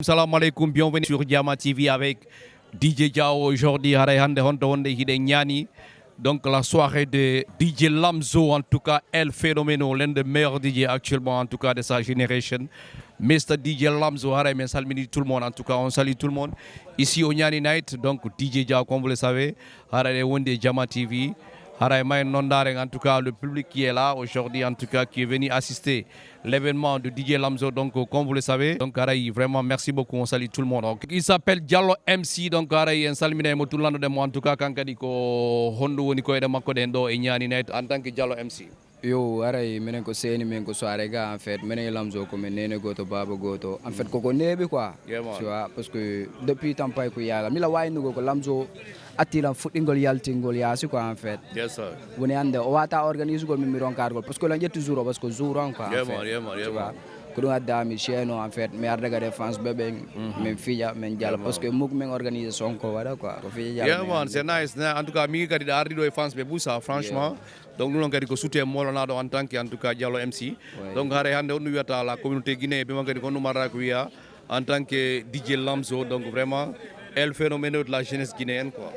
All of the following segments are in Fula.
Salam alaikum, bienvenue sur Diama TV avec DJ Diao. Aujourd'hui, donc la soirée de DJ Lamzo, en tout cas, El Phénoméno, l'un des meilleurs DJ actuellement, en tout cas, de sa génération. Mr. DJ Lamzo, tout le monde, en tout cas, on salue tout le monde. Ici au Nyani Night, donc DJ Diao, comme vous le savez, Wende Diama TV. En tout cas, le public qui est là aujourd'hui, en tout cas, qui est venu assister l'événement de DJ Lamzo, donc comme vous le savez. Donc, vraiment, merci beaucoup, on salue tout le monde. Donc, il s'appelle Diallo MC, donc, un salmine mo tout le monde, en tout cas, quand il ko Hondo woni ko edema ko den do e Nyani Night en tant que Diallo MC. Yo, aray menen ko seni men ko soirée ga en fait menen Lamzo ko men nene goto baba goto en fait koko nebi quoi Yeah, tu vois parce que depuis temps pay ko yala mi la wayno ko Lamzo attira fuɗɗingol yaltingol yaasi quoi en fait Yes sir. woni ande o wata organise gol mi ronkargol parce que la jetti jour parce que jour on quoi en fait tu vois ko ɗum addami chaine en fait mi ardaga défense bébé min fija min jala parce que muk min organisation ko waɗa quoi ko fija Yeah man, c'est nice. En tout cas, mi kadi da ardi do e fans be busa franchement. Donc nous kadi ko soutien molonado en tant que en tout cas Diallo MC. Donc hare hande on wiata la communauté guinéenne be man kadi ko numara ko wiya en tant que DJ Lamzo, donc vraiment El Phénoméno de la jeunesse guinéenne quoi.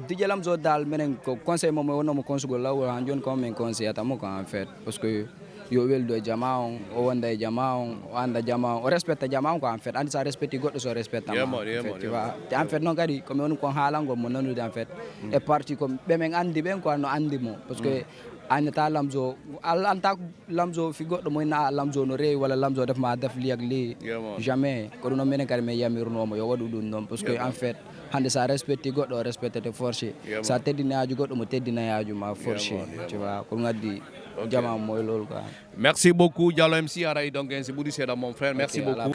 DJ Lamzo dal menen ko conseil mo wonno mo consugol law han jon ko men conseil atamo ko en fait parce que yo weldo jama on o wonda e jama on o anda jama on o respecta jama on ko en fait andi sa respecti goddo so respecta ma tu vois en fait non kadi comme on ko haalango mo nanude en fait e parti ko be men andi ben ko no andi mo parce que anata Lamzo anta Lamzo fi goddo mo na Lamzo no rewi wala Lamzo def ma def li ak li jamais ko no menen kadi men yamirno mo yo wadu dum non parce que en fait hande sa respecti goddo respecte forcé sa teddina yaaju goddo mo teddina yaaju ma forcé tu vois ko ngadi jama moy lol quoi. Merci beaucoup Diallo MC Aray, donc c'est Boudi Seda mon frère, merci beaucoup.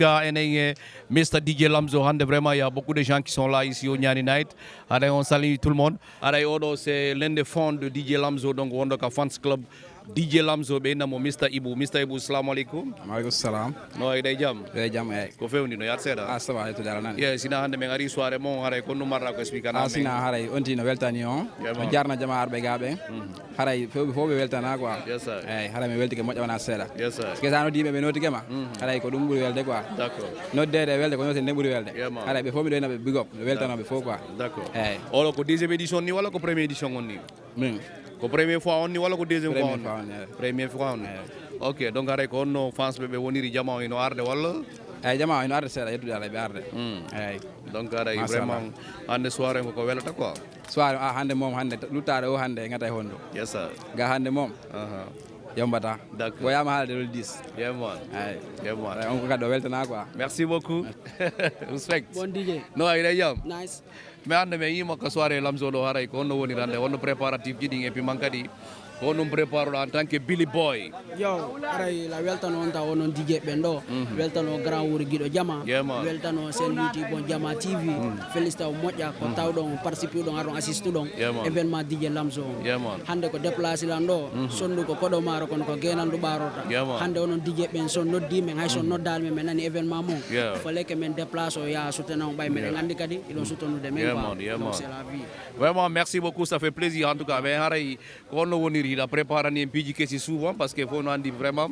Mr. DJ Lamzo Hande, vraiment il y a beaucoup de gens qui sont là ici au Nyani Night. Aray, on salue tout le monde. Aray Odo c'est l'un des fonds de DJ Lamzo, donc on a fans club DJ Lamzo be namo Mr. Ibu. Mr. Ibu, salam alaikum. Alaikum salam. No ay jam. Jam ay. Ko fewni no yat seda. Ah ça va to dala nan. Yes, sina hande men ari soirée mon haray ko numara ko explica na. Sina haray on tino weltani on. Jarna jama arbe gabe. Haray fewbe fobe weltana quoi. Yes sir. Ay haray me welti ke moƴƴa wana seeda. Yes sir. Parce que sano dibe be noti kema. Haray ko dum buri welde quoi. D'accord. Nodde welde ko noten ne buri welde. Haray be fobe do na be big up weltano be fo quoi. D'accord. Ay. Olo ko deuxième édition ni wala ko première édition on ni. Ko première fois on ni wala ko deuxième fois on. Première fois on. OK, donc haray ko no fans be woniri jama ino arde wala. Ay jama ino arde seeda yettude ala be arde. Ay. Donc haray vraiment hande soirée ko welata quoi. Soirée hande mom hande lutare o hande ngata hondo. Yes sir. Ga hande mom. Yombata. D'accord. Boyama halde lol 10. Yeah man. Ay. Yeah man. On ko kaddo weltana quoi. Merci beaucoup. Respect. Bon DJ. No ay jam. Nice. Mais ande me yima ka soirée Lamzo do haray ko no woni rande wonno préparatif jidi et puis mankadi ko num prépare en tant que Billy Boy. Yo, aray la weltano on ta wonon DJ bendo, weltano grand wuri gido jama, weltano sen liti bon jama TV, Felista moƴƴa ko tawdon participer don aron assiste don événement DJ Lamzo. Hande ko déplacer lando, sondu ko kodo maro kon ko genandu barota. Hande onon DJ ben son noddi men hay son noddal men nani événement mo. Fallait que men déplace o ya soutenant bay men andi kadi ilon soutenu de men quoi. Donc c'est la vie. Vraiment merci beaucoup, ça fait plaisir en tout cas. Mais haray ko no woni il a préparé un piji kesi souvent parce que faut nous dire vraiment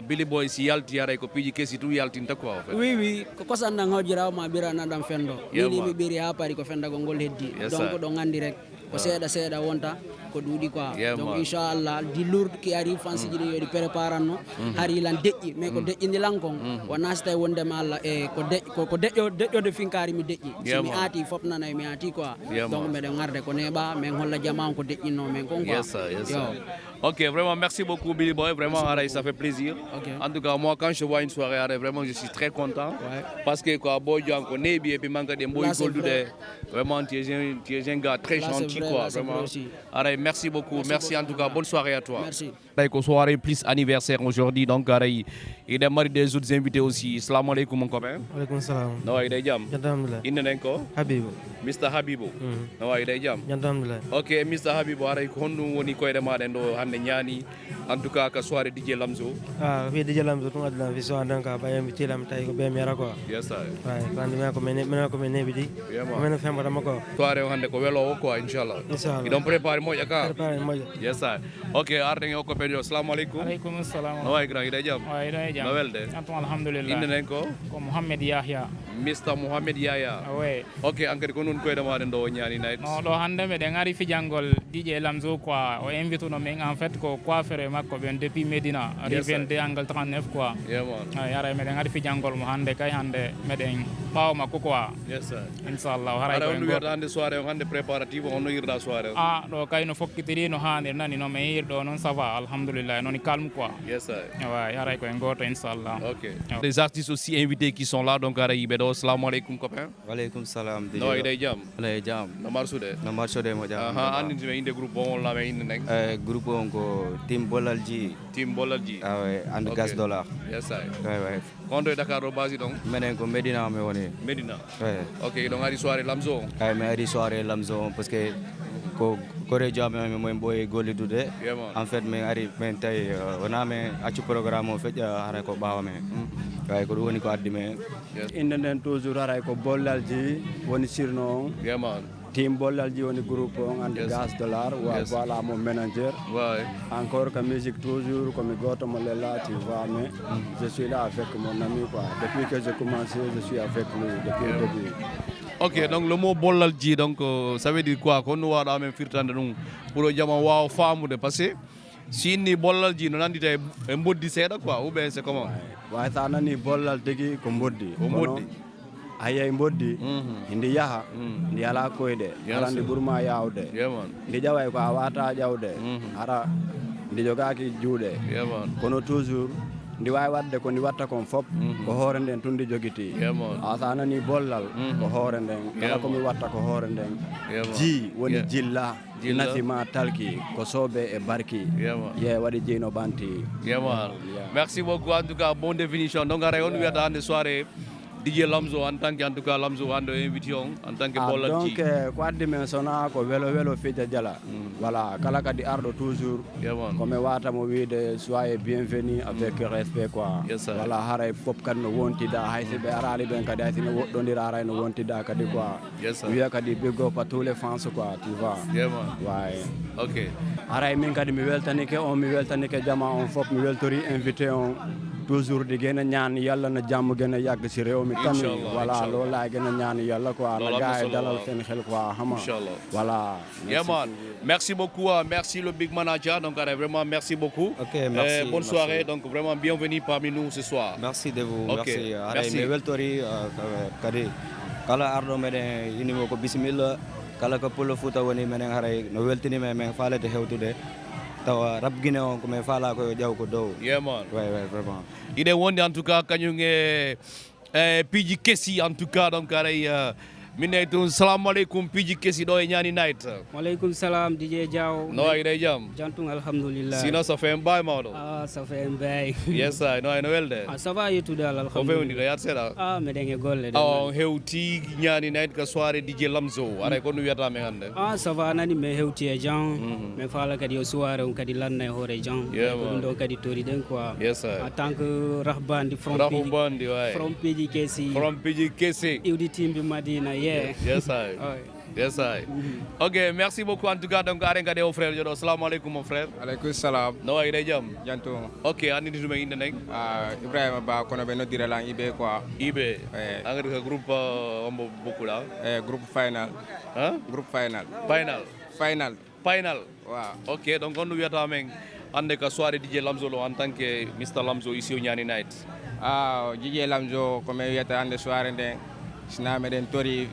Billy Boy si yalti yare ko piji kesi tu yalti nta quoi en fait. Oui ko sanda ngawjira ma bira na dam fendo ni mi biri ha pari ko fenda go ngol heddi donc do ngandi rek ko seeda wonta ko duudi quoi donc inchallah di lourd ki ari fansi ji yo di préparanno hari lan deƴƴi mais ko deƴƴindi lankon wona stay wonde ma alla e ko deƴƴo de finkari mi deƴƴi si mi aati fop nana mi aati quoi donc me de ngarde ko neba men holla jama ko deƴƴinno men kon quoi. OK, vraiment merci beaucoup Billy Boy, vraiment ça fait plaisir. En tout cas moi quand je vois une soirée vraiment je suis très content parce que quoi boy jan ko nebi et puis manka de boy goldude vraiment tu es un gars très gentil quoi vraiment. Aray, merci beaucoup, merci en tout cas, bonne soirée à toi. Merci. Soirée plus anniversaire aujourd'hui, donc Aray, il est marié des autres invités aussi. Salam alaikum mon copain. Alaikum salam. No, il est jam. Alhamdulillah. Inenko? Habibu. Mr. Habibu. No, il est jam. Alhamdulillah. OK, Mr. Habibu, Aray, kondu woni ko edema den do hande nyani. en tout cas ka soirée DJ Lamzo. Ah, fi DJ Lamzo tun adlan fi so andan ka bayam tilam tay ko be mera ko. Yes sir. Ay, kandi me ko mene bidi. Mene fem bada mako. Soirée hande ko welo ko inshallah. Inshallah. Idon prepare moja ka. Prepare moja. Yes sir. Okay, arde ngi ko pedio. Assalamu alaikum. Alaikum assalam. No way gra ida jam. Wa ida jam. No welde. Antum alhamdulillah. Inde nen ko Muhammad Yahya. Mr Muhammad Yaya. Awe. Okay, ankadi ko nun ko edama den do nyani night. No do hande me de ngari fi jangol DJ Lamzo quoi. O invite no men en fait ko coiffeur makko ben depuis Medina. Riven de angle 39 quoi. Yeah man. Yara me de ngari fi jangol mo hande kay hande me den bawo makko quoi. Yes sir. Inshallah haray Ara ko on wiata hande soirée on hande préparatif on no yirda soirée. Ah do kay no fokkitiri no hande nani no me yirdo non ça va alhamdulillah non calme quoi. Yes sir. Ouais haray ko ngoto inshallah. OK. Les artistes aussi invités qui sont là donc ara yibedo. Assalamu alaikum copain. Walaikum salam. No ida jam. Alay jam. Namar sude. Namar sude mo jam. Aha andi me inde groupe on la me inde nek. Groupe on ko Team Bolalji. Team Bolalji. Ah ouais, and Okay. Gas Dollar. Yes sir. Ouais ouais. Kondo Dakar basi donc. Menen ko Medina me woni. Medina. Ouais. OK, donc ari soirée Lamzo. Ay me ari soirée Lamzo parce que ko kore jam me moy boy golli dude. Yeah man. En fait me ari men tay wona me accu programme o fej hara ko bawa me. Way ko woni ko addi me. Yes. inde nden toujours haray ko bollalji woni sirno on Yeah man. team bollalji woni groupe on ande Yes. Gas Dollar wa Yes. voilà mon manager Ouais. encore que musique toujours comme goto mo là tu vois mais je suis là avec mon ami quoi depuis que j'ai commencé je suis avec lui depuis le début. OK, donc le mot bollalji donc ça veut dire quoi ko no wada men firtande dum pour jama waaw faamude parce que sinni bollalji no nandita e mboddi seeda quoi ou bien c'est comment? way sa nani bollal tigi ko boddi Ko boddi. ayay boddi indi yaha ndi ala koyde Bien ala ndi sûr. burma yawde Yeah man. ndi jaway ko a wata jawde ara ndi jogaki juuɗe Yeah man. kono toujours ndi wawi wadde ko ndi watta kon fop ko hoore nden tun ndi jogiti Yeah man. a sa nani bollal ko hoore nden Yeah, kala komi watta ko hoore nden Yeah, man. ji woni Yeah. jilla Jilla. nafima talki ko soobe e barki Yeah, man. ye waɗi jeyno banti Yeah man. Yeah. Merci beaucoup en tout cas bonne définition. Donc ara on wiata hande soirée DJ Lamzo en tant que en tout cas Lamzo hande invité on en tant que bollalji. donc ko addi men sona ko welo welo fija jala voilà kala kadi arɗo toujours Yeah man. komi watamo wiide soyez bienvenu avec respect quoi Yes, sir. voilà haray fof kadi no wontida haysi ɓe arali ɓen kadi haysi no woɗɗodira haray no wontida kadi quoi Yes, sir. wiya kadi big up à tous les fans quoi tu vois Yeah man. way OK. haray min kadi mi weltanike on mi weltanike jama on fof mi weltori invité on toujours di gën a ñaan yàlla na jàmm gën a yàgg si réew mi tamit Inshallah, voilà inshallah. loolu laay gën a ñaan yàlla quoi Loolu na am na gars yi solo, dalal waaw. seen xel quoi xam nga Inshallah. voilà Yeah man. Merci beaucoup, merci le big manager. Donc vraiment merci beaucoup. OK, merci. Bonne soirée. Donc vraiment bienvenue parmi nous ce soir. Merci de vous. OK, Merci. Aray merci. me weltori kadi kala ardo meden inimo ko bismillah kala ko pulo futa woni menen haray no weltini me men falete hewtude tawa rap gine on ko me fala ko jaw ko dow. Yeah man. Ouais ouais vraiment. Il est wonde en tout cas kañum Pidji Kessi en tout cas donc aray minne tun salamu alaikum Pidji Kessi do e ñani night. Walaikum salam DJ Diaw. No ay day jam. Jantung alhamdulillah. Sino ça fait un bail mawdo. Ah, ça fait un bail. Yes sir, no ay no welde. Ah, ça va yetude Ko alhamdulillah. fewndi da yat seda. Ah, medenge golle de. On hewti ñani night ka soirée DJ Lamzo. Aray ko nu wiyata men hande. Ah, ça va nani me hewti e jan. Me fala kadi o soirée on kadi lanna e hore jan. Yeah, ko man. do kadi tori den quoi. Yes sir. En tant que rahbandi from Rahu Pidji. bandi way. From Pidji Kessi. From Pidji Kessi. Iwdi timbi Madina, yeah. Yes sir. Oh. Yes sir. OK, merci beaucoup en tout cas donc aren gade o frère jodo. Assalamu alaikum mon frère. aleykum salam No ay day jam. jantum OK, andi ditume inde nek. ibrahima ba kono ɓe noddira lan iɓe quoi Ibe. Eh. Angadi ka groupe ombo beaucoup là. groupe final Hein? groupe final Final. final Final. waaw OK, donc on wiyata men ande ka soirée DJ Lamzo lo en tant que Mr Lamzo ici au Nyani Night. jije lamzo komin wiyata hande soirée nden sina meɗen tori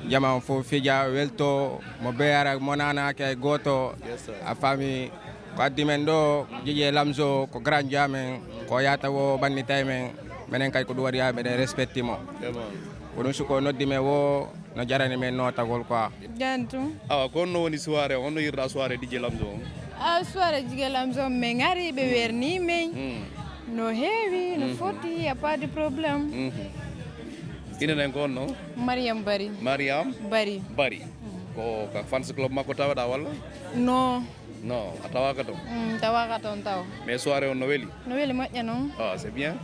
jama on fof fija welto mo beyara mo nanake hay goto Yes sir. a faami ko addi men ɗo jije lamzo ko grand jamen ko yata wo ɓannitay men minen kay ko ɗum waɗi ha meɗen respecti mo Yeah man. ko ɗum suko noddi men wo no jarani men notagol quoi Jantum. Awa kon no woni soirée on no yirda soirée DJ Lamzo. A soirée DJ Lamzo men ngari ɓe werni men. No heewi, no foti, y a pas de problème. Ina nen kon no Mariam Mariam Bari. Bari. Ko ka fans club makko tawada walla? No, Non, atawakaton. Tawakaton taw. Mais soirée on Noël. Noël moƴƴa non. Ah, c'est bien.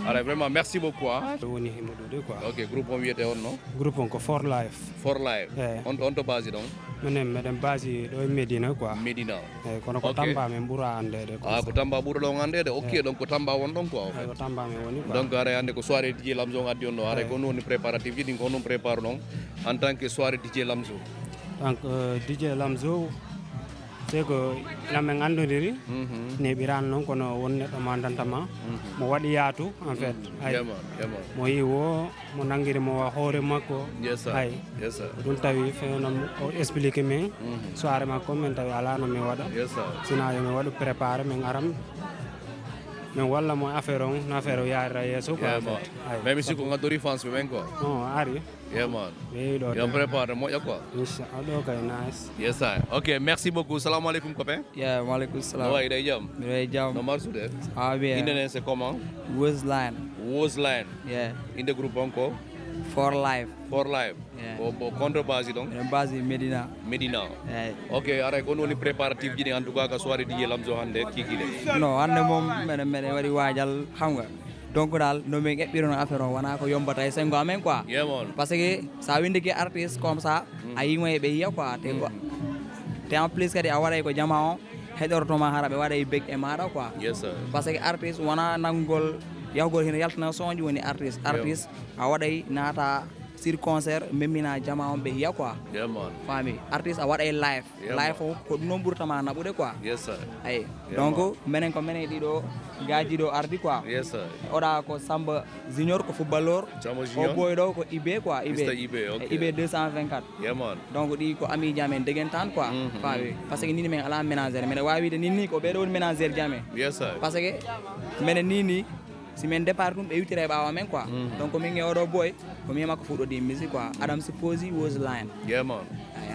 Alors vraiment merci beaucoup hein. woni himoɗude quoi. OK, groupe on wiyete on non? Groupe on ko For Life. For Life. On to base donc. minen meɗen basi ɗo e Médina quoi. Médina. eyyi kono ko Tamba min ɓuura andede. Ah, ko Tamba ɓuura ɗon andede. OK, donc ko Tamba won ɗon quoi. ko Tamba min woni quoi. Donc are hande ko soirée DJ Lamzo addi on ɗo. Are ko non préparatif ji ɗin ko non prépare non en tant que soirée DJ Lamzo. Donc DJ Lamzo c'est que ina men andodiri neɓirani noon kono won neɗɗo mandantama mo waɗi yaatu en fait ay mo yi wo mo nanguiri mo hoore makko ay ɗum tawi fenon o expliqué min soirée makko min tawi ala no min waɗa sina yo min waɗu préparé min aram min walla mo affaire on no affaire o yarira yesso quoi même si ko gaddori France ɓe men quoi non ari Yeah, man. Yo prépare moƴƴa quoi. Inchallah kay nice. Yes sir. OK, merci beaucoup. Salam alaikum copain. Yeah, wa alaikum salam. Ouais, day jam. Day jam. No marsude. Ah bien. Indene c'est comment? Wozline. Wozline. Yeah. In the group encore? For Life. For Life. Yeah. Bo contre base donc. Base Medina. Medina. Yeah. OK, ara ko noni préparatif ji en tout cas ka soirée DJ Lamzo hande kiki de. Non, hande mom menen wari wajal xam nga. Donc dal no min eɓɓirono affaire o wona ko yombata e sengo amen quoi parce que sa windiki artiste comme ça a yimo e ɓe yiya quoi te en plus kadi a waɗay ko jama o heɗortoma hara ɓe waɗay beg e maɗa quoi parce que artiste wona nanggol yahgol hene yaltana sonji woni artiste a waɗay naata sur concert memmina jama on ɓe yiya quoi fami artiste a waɗay live o ko ɗum noon ɓurtama naɓude quoi ay donc minen ko minen ɗiɗo gaji ɗo ardi quoi oɗa ko Samba Junior ko footballeur o boy ɗo ko Ibe quoi Ibe 224 donc ɗi ko ami jamen deguentan quoi fawi par ce que nini min ala ménagére mine wawi wide nini ko ɓeɗo woni ménagére jamen par ce que minen nini si min départ ɗum ɓe witira e ɓawa men quoi donc min e oɗo boy ko mi makko fuɗɗodi musique quoi Adam Supposi Wozline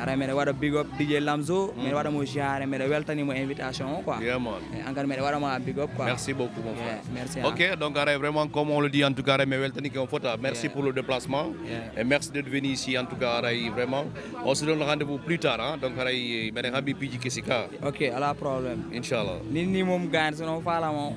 ara mbiɗa waɗa big up DJ Lamzo mbiɗa waɗa mo jare mbiɗa weltanimo invitation o quoi en kadi mbiɗa waɗama big up quoi. Merci beaucoup mon frère. Merci. OK, donc vraiment comme on le dit en tout cas mais weltani qu'on fota. Merci pour le déplacement et merci d'être venu ici en tout cas vraiment. On se donne rendez-vous plus tard hein. Donc aray mbiɗa haɓi piji kesika. OK, ala problème. Inchallah. Ni mom gagne sono fala mo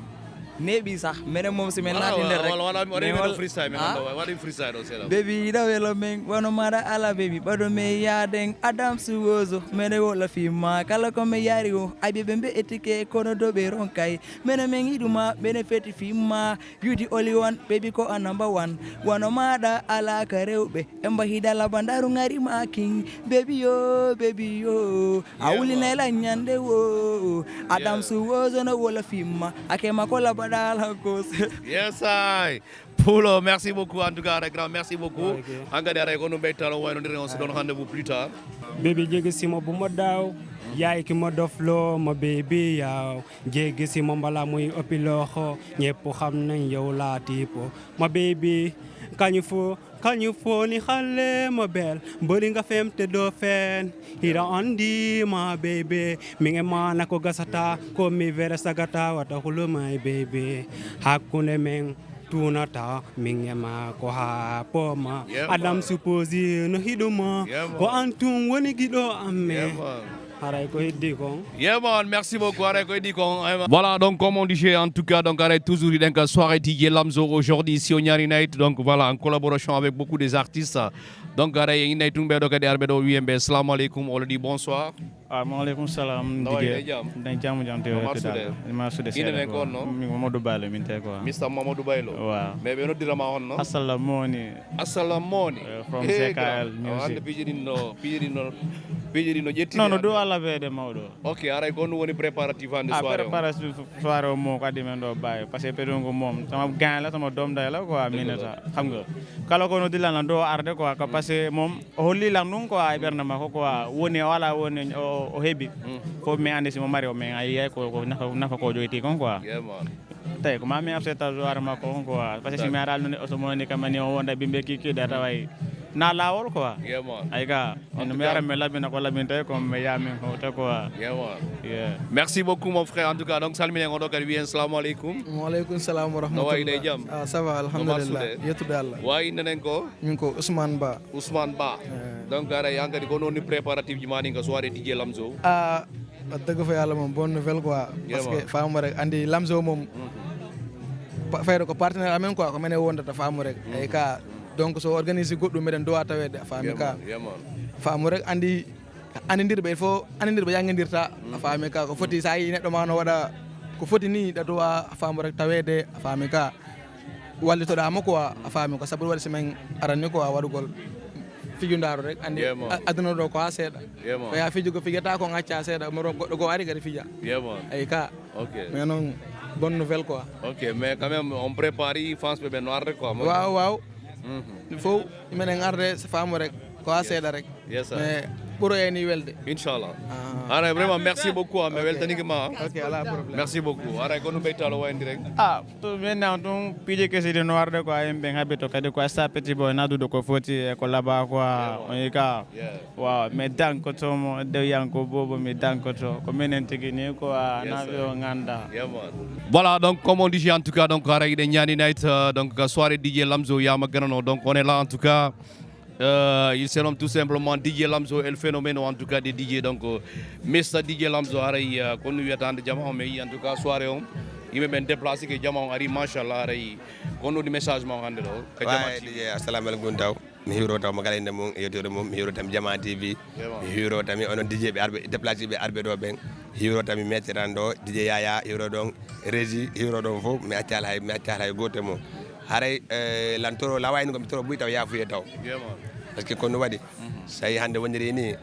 nebi sax mene mom si men natinde rek wala freestyle men wala freestyle o sela baby dawelo men wono mara ala baby bado me yaden Adam Suwozo mene wala fi ma kala ko me yari o ay be bembe etike kono do be ronkay mene men iduma mene feti fi ma you the only one baby ko a number one wono mara ala karewbe emba hidala bandaru ngari ma king baby yo awuli nela nyande wo Adam Suwozo no wala fi ma akema ko la Yes, I. Polo, merci beaucoup en tout cas, grand, merci beaucoup. Engade ara ko no betalo way no dire on se donne rendez-vous plus tard. Baby jege simo bu mo daw yaay ki mo doflo ma baby yaw jege simo mbala muy opi loxo ñepp xam nañ yow la tipo ma baby kañu fo ni xale ma bel mbëri nga fem te do fen hira andi ma baby mi nge mana ko gasata ko mi vera sagata wata hulu my baby hakune men tunata minge ma ko ha poma Adam Supposi no hiduma ko antum woni gido amme Yeah man, merci beaucoup. Voilà, donc comme on dit en tout cas, donc arrête toujours une soirée DJ Lamzo aujourd'hui ici au Nyari Night. Donc voilà, en collaboration avec beaucoup des artistes. Donc arrête une night tumbe donc der bedo UMB. Salam alaikum, on le dit bonsoir. Maaleykum salam DJ. Dañ jamu jam teew te dal. Ma sude sele ko no. Mamadou Baylo min te ko. Mr Mamadou Baylo. Waaw. Mais be no dirama on no. Assalamu from CKL music. Pijiri no jetti. Non do ala vede mawdo. OK, aray ko no woni préparatif ande soirée. Préparation soirée mo ko adi men do baye parce que pedongo mom sama gain la sama dom day la quoi minata xam nga. Kala ko no dilana do arde quoi parce que mom holli lam non quoi ay berna ma ko quoi woni wala woni o hebi ko me ande simo mari o me ay ko nafa ko joyti kon quoi tay ko mami afseta joar ma ko quoi parce que si mi aral non o so moni kamani o wonda bimbe ki data way na lawol quoi ay ga on me ara me labina ko labina ko me yamin ko ta quoi merci beaucoup mon frère en tout cas donc salmine ngodo kadi wi assalamu alaikum wa alaikum salam wa rahmatullah jam ça va alhamdulillah yetude Allah way nanen ko min ko Ousmane Ba donc ara yankadi ko non préparatif ji mani nga soirée DJ Lamzo dëgg fa yàlla moom bonne nouvelle quoi. parce que faamu rek andi Lamzo moom. fayda ko partenaire amen quoi ko mene wondata faamu rek. ay ka donc so organise goɗɗum meɗen dowa tawede a faami ka. faamu rek andi andidirɓe il faut andidirɓe yangidirta a faami ka ko foti sa yi neɗɗo ma no waɗa ko foti ni ɗa dowa a faamu rek tawede a faami ka wallitoɗama quoi a faami ko sabu waɗi simen aranni quoi waɗugol fijundaro rek andi aduna ɗo ko ha seeɗa ko ya fijugo fijata ko gacca seeɗa moro goɗɗo go ari kadi fija eyi ka mais noon bonne nouvelle quoi mais quand même on prépare France ɓe no arde quoi waaw il faut minen arde so faamu rek ko ha seeɗa rek mais ɓuuro ni welde inchallah ara vraiment merci beaucoup mais weltanigima ok ala problème merci beaucoup ara ko no ɓeytalo wayndi rek to maintenant tum piije keside no warde quoi yimɓe haɓe to kadi ko sa petit boy nadude ko foti e ko laaɓa quoi on yi ka waaw mais dankotomo dewyanko bobo mi dankoto ko minen tigui ni quoi naɓe o ganda voilà donc comme on dit en tout cas donc ara iɗen ñani night donc soirée DJ Lamzo yama ganano donc on est là en tout cas il se nomme tout simplement DJ Lamzo et le phénomène en tout cas des DJ donc Mr DJ Lamzo aray ko nu wiyata jama mais en tout cas soirée on yimɓe men déplacé ke jama on ari machallah aray ko nodi message ma hande ɗo ka jama DJ assalamu alaikum taw mi hiro taw mo galande mum yettude mum mi hiro tam jama TV mi hiro tam onon DJ ɓe arɓe déplacé ɓe arɓe ɗo ɓen hiro tam mi mettiran ɗo DJ Yaya hiro ɗon régie hiro ɗon fof mi accal hay goto mo haray lantoro lawayni komi toro ɓuy taw yafuye taw parce que kono waɗi so tawi hannde woniri ni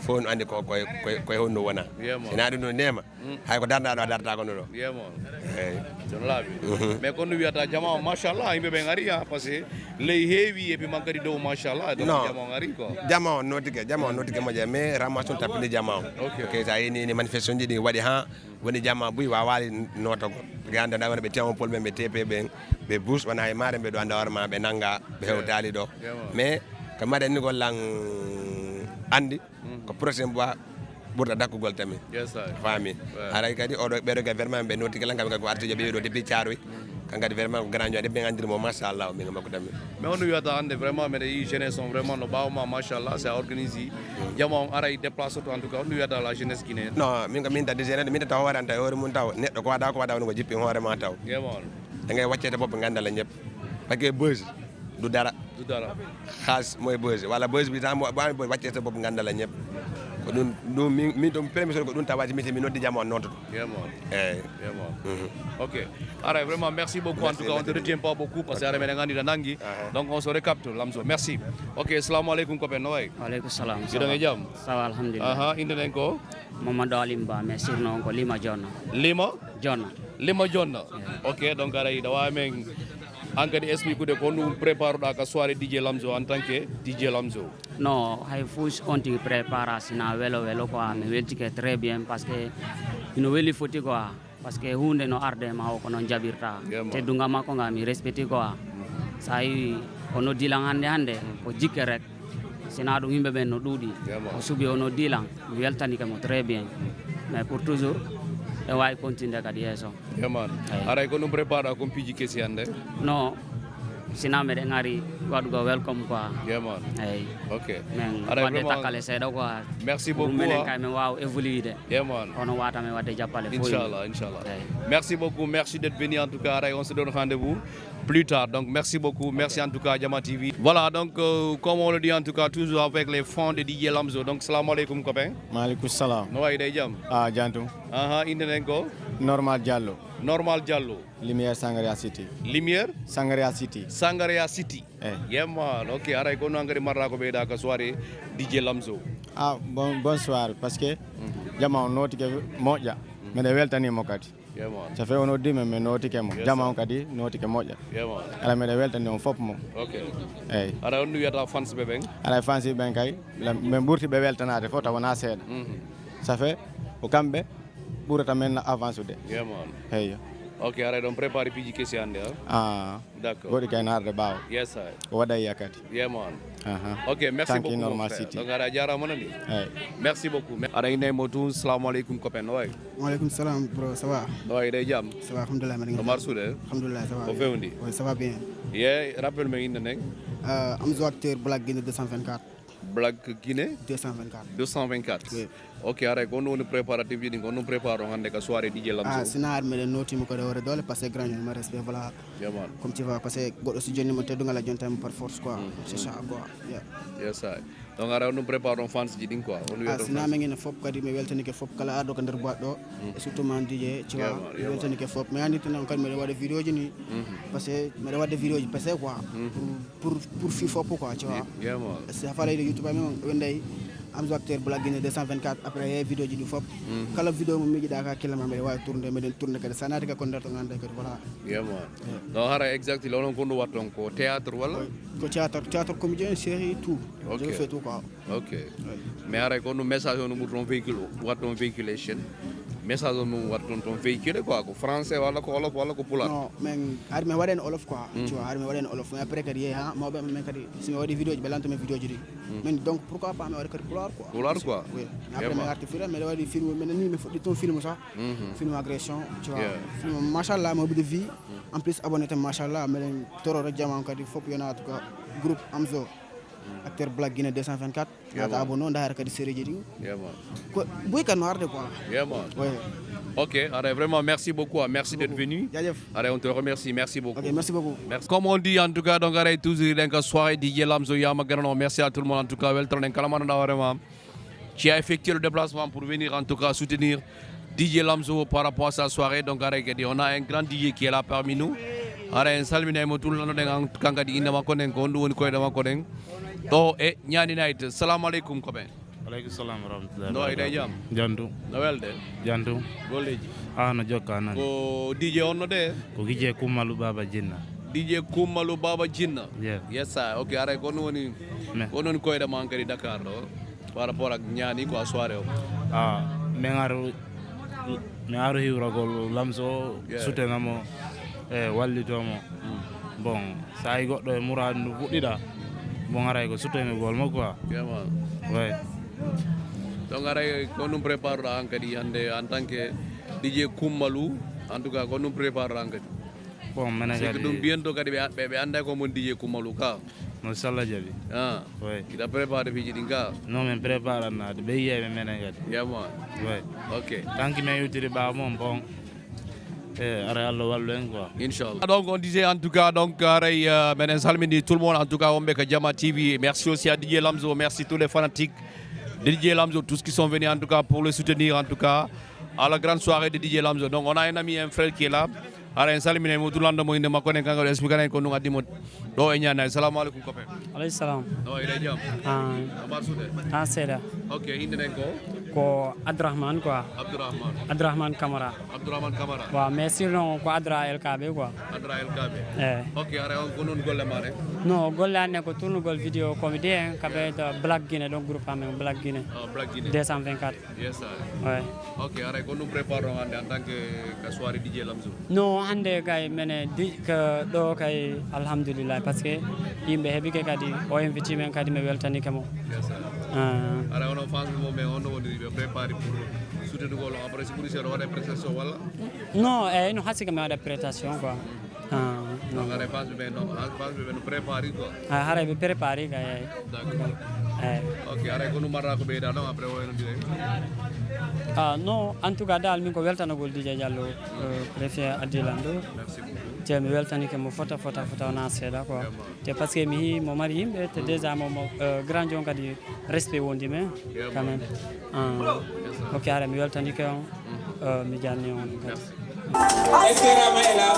fof no anndi koye honno wona sina ɗum no nema hay ko dardaɗo a darata kono ɗo eyyi jono laaɓi mais kono wiyata jama o machallah yimɓe ɓe gari par ce que ley heewi et puis man kadi dow machallah jama o gari quoi jama o notike moƴƴa mais ramasse on tappinde jama o ok sa yini ni manifestation ji ɗi waɗi ha woni jama buy wawali notogo ɓe anndanɗa wona ɓe tewo pol ɓen ɓe TP ɓen ɓe bus wona e maare ɓe ɗo anda hoorema ɓe nangga ɓe hewtali ɗo mais ko mbaɗen ni gollan andi ko prochaine fois ɓurta dakkugol tami faami haray kadi oɗo ɓeɗo kadi vraiment ɓe notiki lan kamɓe kadi ko artijo ɓe ɗo depuis Thiaroye kan kadi vraiment ko grand joie ɓe andirimo machallah min makko tami mais on wiyata hande vraiment mbeɗa yi jeunesse on vraiment no ɓawma machallah c'est organisé jama on aray déplacé to en tout cas on wiyata la jeunesse guinéenne non min ko min tadi jeunesse min taw hooranta e hoore mum taw neɗɗo ko waɗa woni ko jippi hoorema taw da ngay waccede boppe gandala ñëpp parce que buzz du dara xaalis mooy buzz wala buzz bi tan bo ami buzz waccede sa bopp gandala ñëpp ko ɗum min ɗum premier chose ko ɗum tawaji miti mi noddi jama on noon to eyyi ok ara vraiment merci beaucoup en tout cas on te retient pas beaucoup parce que ara meɗen andi nangui donc on se récapitule Lamzo merci ok assalamu aleykum copain no way waaleykum salam jiɗon e jaam ça va alhamdulillah inde nen ko Mamadou Alim Ba mais surnom on ko Lima Jonna ok donc ara yiɗa wawi men an kadi explique ude ko ɗum préparuɗa ka soirée DJ Lamzo en tant que DJ Lamzo non hay fous on tigi prépara sina welo quoi mi weltike très bien parce que ino weli foti quoi parce que hunde no arde ma o ko noon jaɓirta teddunga makko nga mi respecti quoi sa yi ono dilan hande ko jikke rek sina ɗum yimɓe ɓen no ɗuuɗi o suuɓi ono dilan mi weltanike mo très bien mais pour toujours e wawi continuer kadi yeeso aray ko ɗum prépara comme piiji kesi hande non sina meɗen ari waɗugo welcome quoi eyyi ok min wadde takkale seeɗa quoi merci beaucoup minen kay min wawa évoluide hono wata min wadde jappale inchallah merci beaucoup merci d'être venu en tout cas aray on se donne rendez-vous plus tard donc merci beaucoup merci en tout cas Jama TV voilà donc comme on le dit en tout cas toujours avec les fonds de DJ Lamzo donc salam aleykum copain maaleykum salam no wayi day jaam jantum inde nen ko Normal Diallo Lumière Sangaria City yemman ok aray ko noon kadi marra ko ɓeyɗa ka soirée DJ Lamzo bon soir parce que jama on notike moƴƴa mbeɗa weltanimo kadi so fewi on oddima mi notike mo jama on kadi notike moƴƴa ala mbeɗa weltani on fof mo eyyi aɗa on wiyata fans ɓe ɓen aɗa fans ɓen kay min ɓurti ɓe weltanade fof taw wona seeɗa ça fait ko kamɓe ɓurata men avance ude eyyo ok aray ɗon préparé piiji kesi hannde d'accord goɗi kay no arde ɓaawa ko waɗaya kadi ok merci beaucoup Normal City donc aɗa jarama nani merci beaucoup aɗa innaymo tum salamu aleykum copain no wayi waaleykum salam bro ça va no wayi ɗe jaam ça va alhamdulillah no marsude alhamdulillah ça va o fewndi oui ça va bien rappel men inde nen Amzo acteur Black Guinée 224 Black Guinée 224 224 Ok, aray ko non préparatif ji ko non préparo hande ka soirée DJ Lamzo. Sina me noti mo ko de dole parce que grand ma respect voilà. Comme tu vois parce que godo si joni mo teddu ngala jonta par force quoi. C'est ça quoi. Yes I. Donc aray non préparo fans ji din quoi. On wi sina me ngene fop kadi me weltani ke fop kala ardo ko der boîte do et surtout man DJ tu vois weltani ke fop mais andi tan kan me wade vidéo ji ni parce que me wade vidéo ji parce que quoi pour fi fop quoi tu vois. C'est fallait de YouTube me wendey Amzo acteur Black Guinée 224 après vidéo ji du fop kala vidéo mo mi ji daka kila me way tourner me den tourner kadi sanati ka kon darto ngande kadi voilà. Donc hara exactly lolon ko waton ko théâtre wala ko théâtre comédien série tout. Je fais tout quoi. OK. Mais hara ko no message on mo ton véhicule waton véhiculation message on waton ton véhicule quoi ko français wala ko wolof wala ko pulaar. Non men ar me waden olof quoi. Tu vois ar me waden olof mais après kadi ha mo be men kadi si me wadi vidéo ji belanto me vidéo ji men donc pourquoi pas me wadi kadi pulaar quoi. Pulaar quoi. Oui. Après me arti film me wadi film men ni me fodi ton film ça. Film agression tu vois. Film machallah mo de vie en plus abonné tam machallah men toro rek jama kadi fop yona en tout cas groupe Amzo acteur Black Guinée 224 ata abonné ndar kadi série ji ko boy kan noir de quoi. Ouais. Ok, allez, vraiment merci beaucoup, merci d'être venu. Allez, on te remercie, merci beaucoup. Ok, merci beaucoup. Merci. Comme on dit en tout cas, donc allez toujours dans la soirée DJ Lamzo Yama Garano, merci à tout le monde en tout cas, Weltron et Kalamanda vraiment qui a effectué le déplacement pour venir en tout cas soutenir DJ Lamzo par rapport à sa soirée. Donc allez, on a un grand DJ qui est là parmi nous. Allez, salmina mo tout le monde en kangadi inama konen ko ndu woni ko dama konen. To e nyani night. Salam alaikum ko ben. Aleykum salam warahmatullahi no ida jam jantu no welde jantu golleji no jokka nan ko DJ onno de ko DJ Kummalu Baba Jinna DJ Kummalu Baba Jinna yes sir okay ara ko woni koyda man kadi Dakar do par rapport ak ñaani ko soirée o me ngaru hiwragol Lamzo sutenamo wallitomo bon say goddo e muradu fuddida bon aray ko sutene gol mo quoi ouais. Donc on nous prépare en tant que DJ Kummalu en tout cas on nous prépare bon c'est que donc bientôt kadi be anda ko mon DJ Kummalu ka no sala jabi ouais kita prépare fi jidinga non men prépare na de be yebe mena gadi ouais OK tanki me yutiri ba mom bon Inch'Allah. Donc on disait en tout cas donc salmini tout le monde en tout cas on met Jama TV. Merci aussi à DJ Lamzo, merci tous les fanatiques de DJ Lamzo, tous qui sont venus en tout cas pour le soutenir en tout cas à la grande soirée de DJ Lamzo. Donc on a un ami, un frère qui est là. Ara salmini mo tulando mo inde makone kanga expliquer ko nunga dimot do e nyana. Assalamu alaikum copain. Alayhi salam. No ida jam. Amar sude. Seda. OK, inde ko Abdurrahman quoi. Abdurrahman Kamara. Abdurrahman Kamara. Wa mais sinon ko Adra El Kabe quoi. Adra El Kabe. OK, ara on ko non golle mare. No golle ane ko tourne gol vidéo comédien kabe Black Guinée donc groupe am Black Guinée. Black Guinée 224. Yes sir. Ouais. OK, ara ko nous préparons en tant que soirée DJ Lamzo. No hande kay mene que do kay alhamdulillah parce que yimbe hebi ke kadi o invite men kadi me weltani kamo. Yes sir. Ara on fans mo me on woni be préparer pour soutenir gol après si pour essayer de faire prestation wala. Non, no hasika me ada prestation quoi. Non, ara fans be no, fans be no préparer quoi. Ara be préparer kay. D'accord. OK, ara ko no marra ko be da no après o no dire. Non, en tout cas dal min ko weltanagol DJ Diallo préfet Adilando. Merci beaucoup. Te mi weltani ke mo fota na seda quoi. Te parce que mi mo mari yimbe te déjà mo grand jon kadi respect wondi men quand même. OK ara mi weltani ke on mi janni on. Est-ce que Rama est là?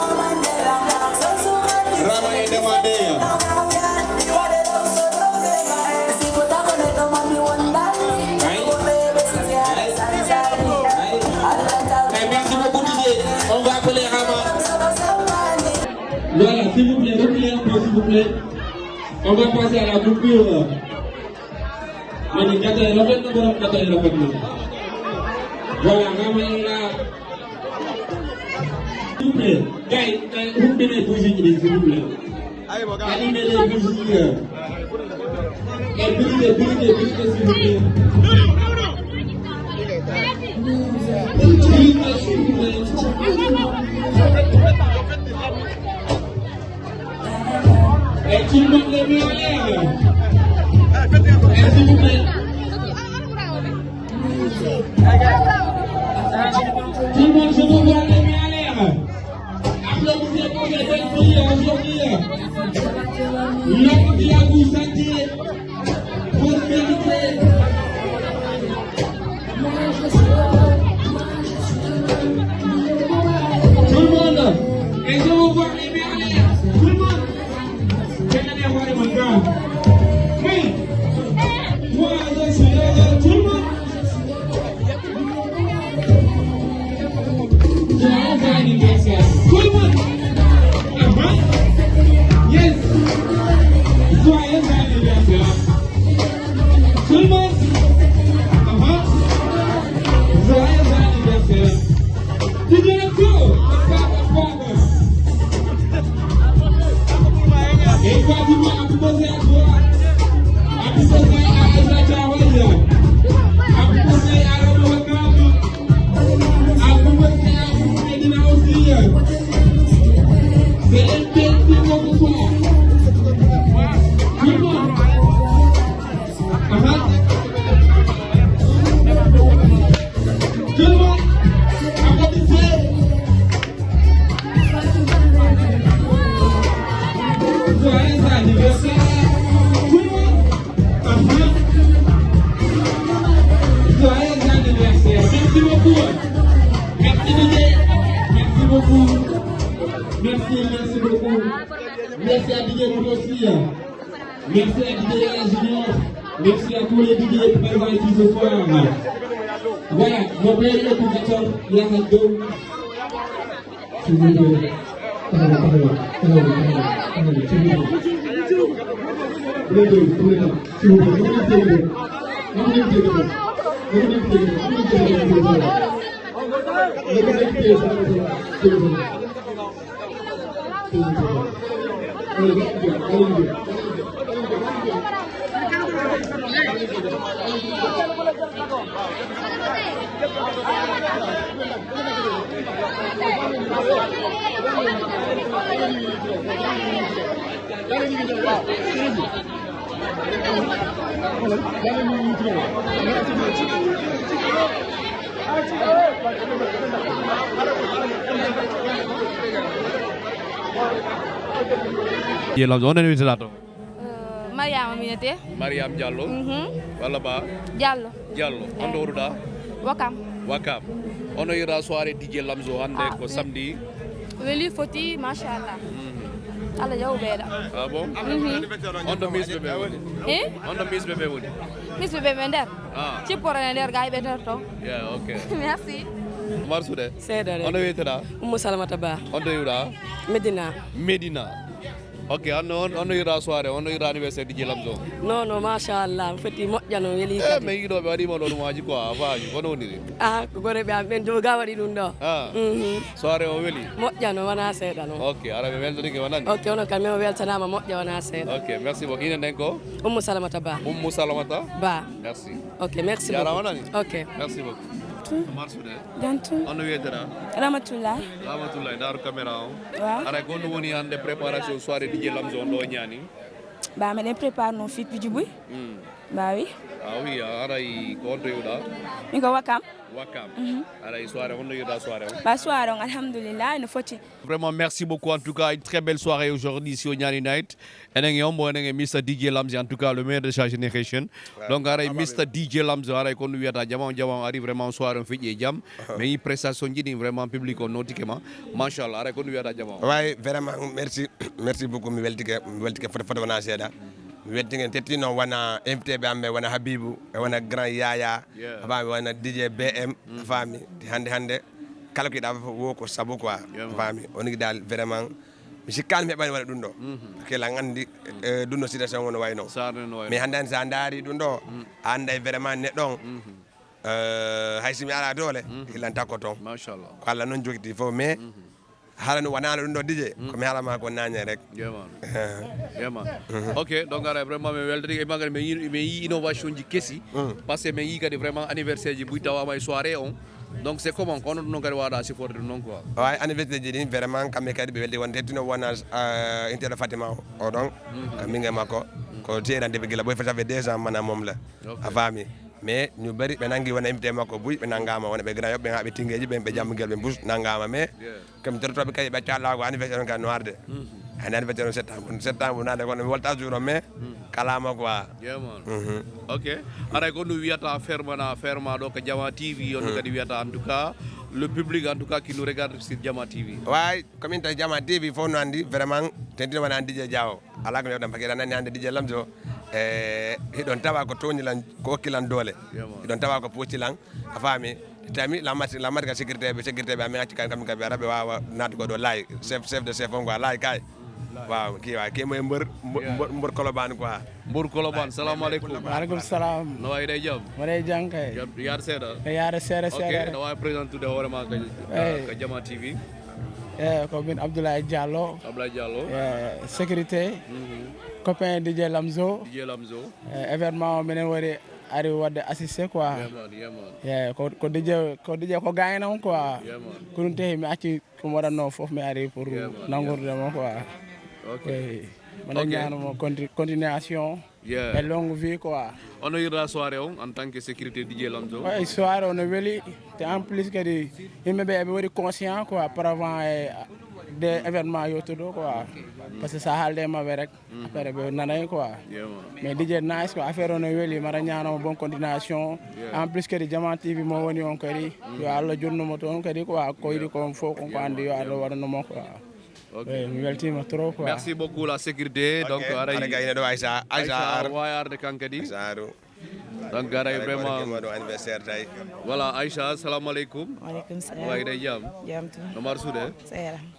Rama est demandé. Merci beaucoup Didier. On va appeler Rama. Voilà, s'il vous plaît, reculez un peu s'il vous plaît. On va passer à la coupure. Voilà, Rama est là. S'il vous plaît, gars, vous mettez les bougies, s'il vous plaît. Allumez les bougies. Et brûlez, s'il vous plaît. Et tout le monde les met en l'air. S'il vous plaît. le monde, je vous vois les mains en l'air. Applaudissez pour les belles filles aujourd'hui. L'homme qui a vous santé, prospérité. Tout le monde, et je vous vois les mains en l'air. Tout le monde. Regardez, regardez mon gars. Oui. Moi, je suis là, tout le monde. Joyeux anniversaire. Tout le monde. Yes. Joyeux anniversaire. Tout le monde. Joyeux anniversaire. DJ Lamzo. Et pratiquement, happy birthday à toi. Happy birthday à Aïssa Chawaya. Happy birthday à Ramo Wakami. Happy birthday à Medina aussi. C'est un petit mot ce soir. Tout le monde. Tout le monde. Applaudissez. Joyeux anniversaire. Tout le monde. Joyeux anniversaire. Merci beaucoup. Merci DJ. Merci beaucoup. Merci beaucoup. Merci à DJ aussi. Merci à DJ Junior. Merci à tous les DJ présents ici ce soir. Voilà, mon père est tout d'accord. Il y a un dos. S'il vous plaît. Yelam zone ni wisato. Mariam Aminate. Mariam Diallo. Wala ba? Diallo. Diallo. Ondo ruda? Wakam. Wakam. Ono ira soirée DJ Lamzo hande ko samedi. Weli foti machallah. Alla jaw beeda. Ah bon? Ondo miss bebe woni. Ondo miss bebe woni. Miss bebe nder. Ah. Ci porane nder gaay be terto. Yeah, okay. Merci. Marsude. Sedare. Ondo weteda? Ummu Salamata Ba. Ondo yura? Medina. Medina. Ok, on ira soirée, on ira anniversaire DJ Lamzo. Non, machallah, feti moƴƴano weli kadi. Mais yiɗoɓe waɗima ɗon maji quoi, vaji, kono woniri? Ah, ko gore ɓe am ɓen joga waɗi ɗum ɗo. Soirée o weli? Moƴƴano wona seeɗa noon. Ok, ara ɓe weltanike wonani? Ok, onon kam min weltanama moƴƴa wona seeɗa. Ok, merci beaucoup. Inen nden ko? Ummu Salamata Ba. Ummu Salamata? Ba. Merci. Ok, merci beaucoup. Yara wonani? Ok. Merci beaucoup. Marsude. Jantu. Ono wiyetera? Ramatullah. Ramatullah, daru caméra o. Waaw. Ara ko ɗum woni hande préparation soirée DJ Lamzo on ɗo ñaani. Ba meɗen prépare no fippi juɓuy. Ba oui. Ah oui, aray ko on to yiwɗa? Min ko Wakam. Wakam. Aray soirée on no yiwɗa soirée on? Ba soirée on alhamdulillah no foti. Vraiment merci beaucoup en tout cas, une très belle soirée aujourd'hui ici au Nyani Night. Enen yombo enen Mr DJ Lamzo en tout cas le meilleur de sa génération. Donc aray Mr DJ Lamzo aray ko wiyata jamam arrive vraiment soirée on fiƴƴe jam. Mais prestation jiɗi vraiment public on notikema. Machallah aray ko wiyata jamam. Ouais, vraiment merci beaucoup mi weltike foto wona seeɗa. Mi weltike tettino wona invité ɓe amme wona Habibou e wona grand Yaya fami wona DJ BM fami hande kala ko yiɗa wo ko saabu quoi fami on gui dal vraiment mi sikkani mi heɓani waɗa ɗum ɗo kela andi ɗum ɗo situation wono wayno mais hande sa daari ɗum ɗo a anday vraiment neɗɗo on haysi mi ala doole hillan takko toon machallah ko Allah noon jogiti fof mais hala no wanano ɗum ɗo DJ ko mi halama ko nañe rek ok donc ara vraiment mi weldiri e magari mi yi innovation ji kessi parce que mi yi kadi vraiment anniversaire ji ɓuy tawama e soirée on donc c'est comment kono ɗum noon kadi waɗa sifforde ɗum noon quoi way anniversaire ji ɗin vraiment kamɓe kadi ɓe weldi won tettino wona intérêt Fatima o ɗon min e makko ko jeeɗande ɓe gila boy ça fait 2 ans mana mom la a faami mais ñu bari ɓe nangi wona invité makko buy ɓe nangama wona ɓe grand yoɓe ɓe ngaɓe tingueji ɓe jammugel ɓe bus nangama mais comme tortoɓe kadi ɓe calla ko anniversaire on ka noirde ani anniversaire on septembre nade kono mi wolta jour o mais kalama quoi ok aray ko no wiyata ferma ɗo ko Jama TV on kadi wiyata en tout cas le public en tout cas qui nous regarde sur Jama TV way komin tawi Jama TV fof no andi vraiment tentino wona DJ Diawo ala ko yewɗam paquet nani hande DJ Lamzo hiɗon tawa ko toñilan ko hokkilan doole hiɗon tawa ko poccilan a faami tami lamati ka sécurité ɓe amin acci kamɓe kam ɓe ara ɓe wawa natgo ɗo laay chef de chef on quoi laay kay waaw kii waay kii mooy mbër Colobane quoi mbër Colobane salaamaaleykum waaleykum salam no wayi day jam waɗay jam kay yaar seeɗa yaare seeɗa seeɗa ok no wawi présente tude hoorema ka Jama TV ko min Abdoulaye Diallo sécurité copain DJ Lamzo événement minen wari ari wadde assisté quoi ko DJ ko gayna on quoi ko ɗum tahi mi acci komi waɗatno foof mi ari pour nangurdemo quoi mbaɗa ñanomo continuation et longue vie quoi ono yirɗa soirée on en tant que sécurité DJ Lamzo ouais soirée ono weeli te en plus kadi yimɓeɓe eɓe waɗi conscient quoi par avant des événements yottuɗo quoi parce que sa haalde maɓe rek après ɓe nanay quoi mais DJ nice quoi affaire ono weeli mbaɗa ñanomo bon continuation en plus kadi Jama TV mo woni on kadi yo Allah jonnumo toon kadi quoi ko yiɗi kon fof konko andi yo Allah waɗanomo quoi mi weltima trop quoi merci beaucoup la sécurité donc aɗa gayne ɗo Aïcha wawi arde kankadi donc garay vraiment anniversaire tay voilà Aïcha assalamu aleykum waaleykum salam wayi day jam no mar suude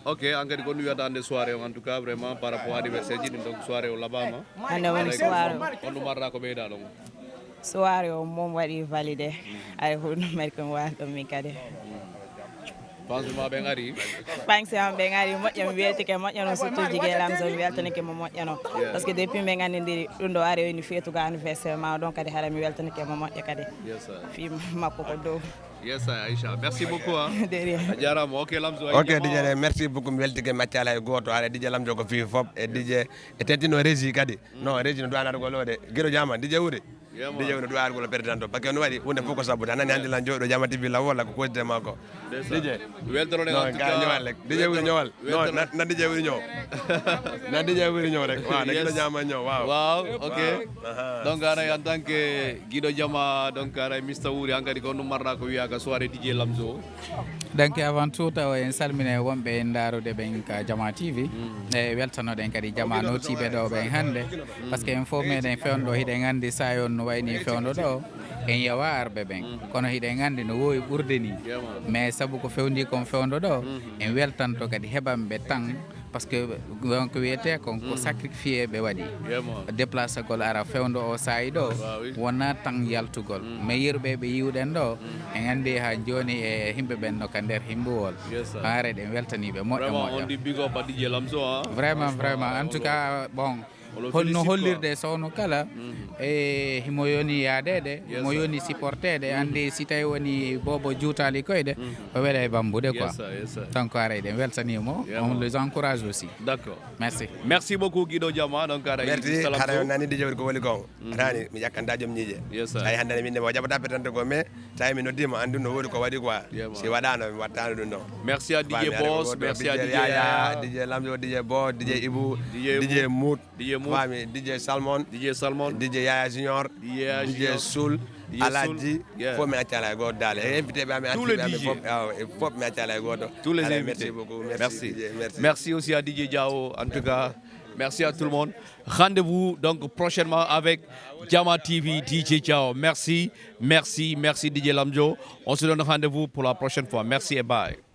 ok en kadi ko nu wiyata hande soirée o en tout cas vraiment par rapport anniversaire ji ɗin donc soirée o laɓama hande woni soirée on ɗum marɗa ko ɓeyda ɗon soirée o mom waɗi validé ay hoɗum mari komi wawi ɗon min kadi pansement ɓe ari pansement ɓe ari moƴƴa mi weltike moƴƴano surtout Jigé Lamzo mi weltanike mo moƴƴano par ce que depuis min gandidiri ɗum ɗo ari woni feetugo anniversaire ma ɗon kadi haɗa mi weltanike mo moƴƴa kadi fi makko ko dow yes Aïcha merci beaucoup a jarama ok Lamzo ok DJ merci beaucoup mi weltike maccala e goto haɗa DJ Lamzo ko fi foof e DJ e tentino régie kadi non régie no duwanata golode gueɗo jama DJ wuuri DJ no duwa argol président to parce que no waɗi hunde fof ko sabude anani hande lan jooɗo Jama TV la wolla ko kodde makko DJ weltoro ne non ga ñowal rek DJ wuuri ñowal non na DJ wuuri ñow na DJ wuuri ñow rek waaw na guiɗo Jama ñow waaw ok donc aray en tant que guiɗo Jama donc aray Mr Wuuri hankadi ko ɗum marɗa ko wiyaka soirée DJ Lamzo donc avant tout taw en salmine wonɓe ndarude ɓen ka Jama TV e weltanoɗen kadi Jama notiɓe ɗo ɓen hannde par ce que en fof meɗen fewndo hiɗen anndi sa on no wayni fewndo ɗo en yewa arɓe ɓen kono hiɗen anndi no wowi ɓurde ni mais saabu ko fewndi kon fewndo ɗo en weltanto kadi heɓanɓe tan par ce que wonko wiyete kon ko sacrifié ɓe waɗi déplace gol ara fewndo o saayi ɗo wona tan yaltugol mais yirɓe ɓe yiwɗen ɗo en anndi ha joni e himɓe ɓen no ka nder himɓuwol haare ɗen weltaniɓe moƴƴo moƴƴo vraiment en tout cas bon holno hollirde sowno kala e himo yoni yaadede mo yoni supportede andi si tawi woni bobo juutali koyɗe o weɗa e bambude quoi donc ara eɗen weltanimo on les encourage aussi d'accord merci beaucoup Guido Jama donc ara merci haɗa nani DJ ko woni kon atani mi ƴakkanta joom ñiije ay hande min mo jaɓata petante ko mais tawi mi noddima andu no woodi ko waɗi quoi si waɗano mi wattano ɗum ɗon merci à DJ Boss merci à DJ Yaya DJ Lamzo DJ Bo DJ Ibou DJ Mout fami DJ Salmon DJ Yaya Junior DJ Soul Aladji fof mi accala e goto dal e invité ɓe ami fof mi accala e goto tous les invités merci beaucoup merci aussi à DJ Diao en tout cas merci à tout le monde rendez-vous donc prochainement avec Jama TV DJ Diao merci DJ Lamzo on se donne rendez-vous pour la prochaine fois merci et bye